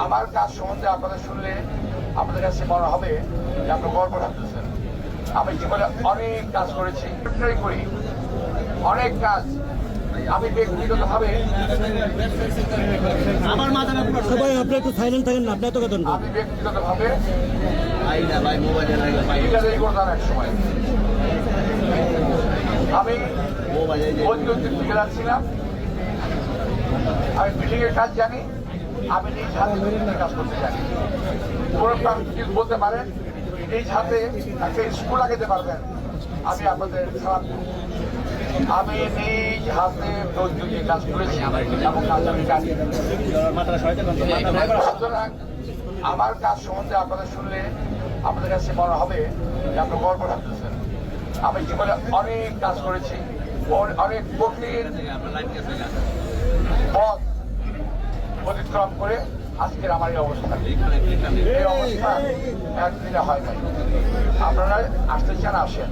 আমার কাজ সম্বন্ধে আপনাদের শুনলে আপনাদের কাছে মনে হবে যে আপনি গর্ব করতেছেন। আমি জীবনে অনেক কাজ করেছি, করি অনেক কাজ। আমি ব্যক্তিগতভাবে সবাই আপনি একটু সাইলেন্ট থাকেন না, আপনি এত কথা আমি ব্যক্তিগতভাবে করতাম এক সময়। আমি ঠিকাদার ছিলাম, আমি বিল্ডিং এর কাজ জানি, আমি নিজ হাতে কাজ করতে জানি। কোন প্রান্তিক বলতে পারেন নিজ হাতে একটা স্কুল লাগাতে পারবেন, আমি আপনাদের খারাপ। আমি নিজ হাতে প্রযুক্তি কাজ করেছি এবং কাজ আমি জানি। সুতরাং আমার কাজ সম্বন্ধে আপনাদের শুনলে আপনাদের কাছে মনে হবে যে আপনি গর্ব করতেছেন। আমি জীবনে অনেক কাজ করেছি, অনেক কঠিন পথ অতিক্রম করে আজকের আমার এই অবস্থা। এই অবস্থা একদিনে হয় নাই। আপনারা আসতে চান আসেন,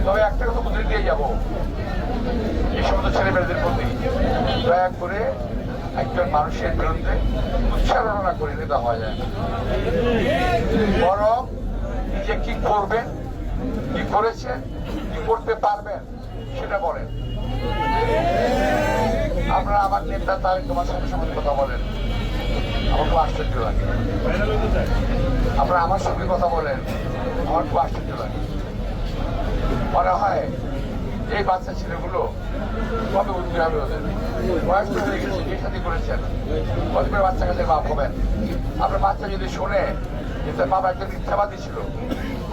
তবে একটা কথা বলে দিয়ে যাবো এই সমস্ত ছেলেমেয়েদের প্রতি, দয়া করে একজন মানুষের বিরুদ্ধে উচ্চারণা করে নিতে হয় যায় না, বরং নিজে কি করবেন, কি করেছেন, কি করতে পারবেন সেটা বলেন। আপনারা আমার নেতা তারেক রহমান সাহেবের সঙ্গে কথা বলেন, আমার খুব আশ্চর্য লাগে। আপনারা আমার সঙ্গে কথা বলেন, আমার খুব আশ্চর্য লাগে। মনে হয় এই বাচ্চা ছেলেগুলো কত উদ্যোগ হবে, ওদের বয়স তো হয়ে গেছে, বিয়ে শাদী করেছেন, কত করে বাচ্চা কাছে বাপ হবেন। আপনার বাচ্চা যদি শোনে যে তার বাবা একজন মিথ্যাবাদী ছিল,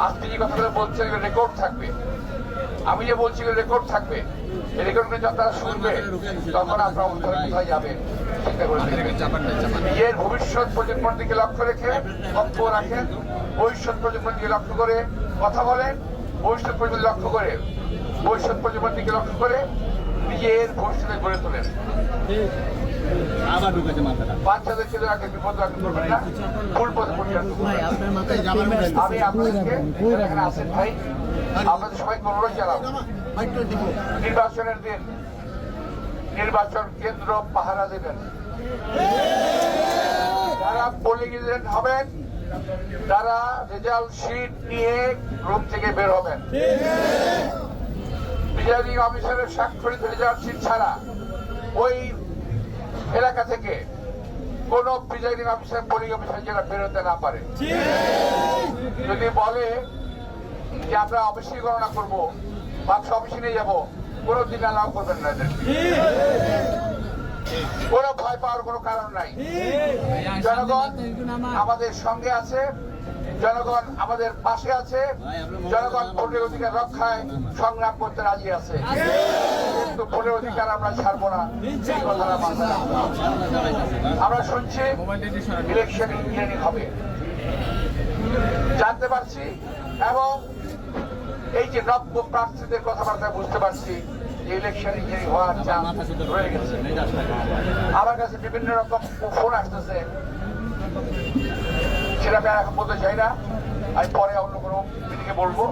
আজকে যে কথাগুলো বলছেন এগুলো রেকর্ড থাকবে, আমি যে বলছি এগুলো রেকর্ড থাকবে, এই রেকর্ডগুলো যখন তারা শুনবে তখন আপনার কোথায় যাবে চিন্তা করে নিজের ভবিষ্যৎ প্রজন্মের দিকে লক্ষ্য রেখে লক্ষ্য রাখেন, ভবিষ্যৎ প্রজন্মের দিকে লক্ষ্য করে কথা বলেন, ভবিষ্যৎ প্রজন্মের লক্ষ্য করে ভবিষ্যৎ প্রজন্মের দিকে লক্ষ্য করে নিজের ভবিষ্যতে গড়ে তোলেন। বাচ্চাদেরকে বিপদ করবেন না, ভুল পথে পরিচালিত করবেন। আমি আপনাদেরকে এখানে আছেন ভাই, আপনাদের সবাইকে অনুরোধ জানাবো, নির্বাচনের দিন নির্বাচন কেন্দ্র পাহারা দেবেন। যারা পোলিং এজেন্ট হবেন তারা রেজাল্ট শিট নিয়ে রুম থেকে বের হবেন। প্রিজাইডিং অফিসারের স্বাক্ষরিত রেজাল্ট শিট ছাড়া ওই এলাকা থেকে কোন প্রিজাইডিং অফিসার পোলিং অফিসার যেন বেরোতে না পারে। যদি বলে যে আমরা অফিসে গণনা করবো, বাক্স অফিসে নিয়ে যাবো, কোনো দিন অ্যালাউ করবেন না। কোনো ভয় পাওয়ার কোনো কারণ নাই। জনগণ আমাদের সঙ্গে আছে, জনগণ আমাদের পাশে আছে, জনগণ ভোটের অধিকার রক্ষায় সংগ্রাম করতে রাজি আছে, কিন্তু ভোটের অধিকার আমরা ছাড়বো না, এই কথাটা মাথায় রাখতে হবে। আমরা শুনছি ইলেকশন ইঞ্জিনিয়ারিং হবে, জানতে পারছি, এবং এই যে নব্য প্রার্থীদের কথাবার্তা বুঝতে পারছি ইলেকশন ইঞ্জিনিয়ারিং হওয়ার চান্স রয়ে গেছে। আমার কাছে বিভিন্ন রকম ফোন আসতেছে, সেটা আমি এখন বলতে চাই না, আমি পরে অন্য কোনো মিটিংয়ে বলবো।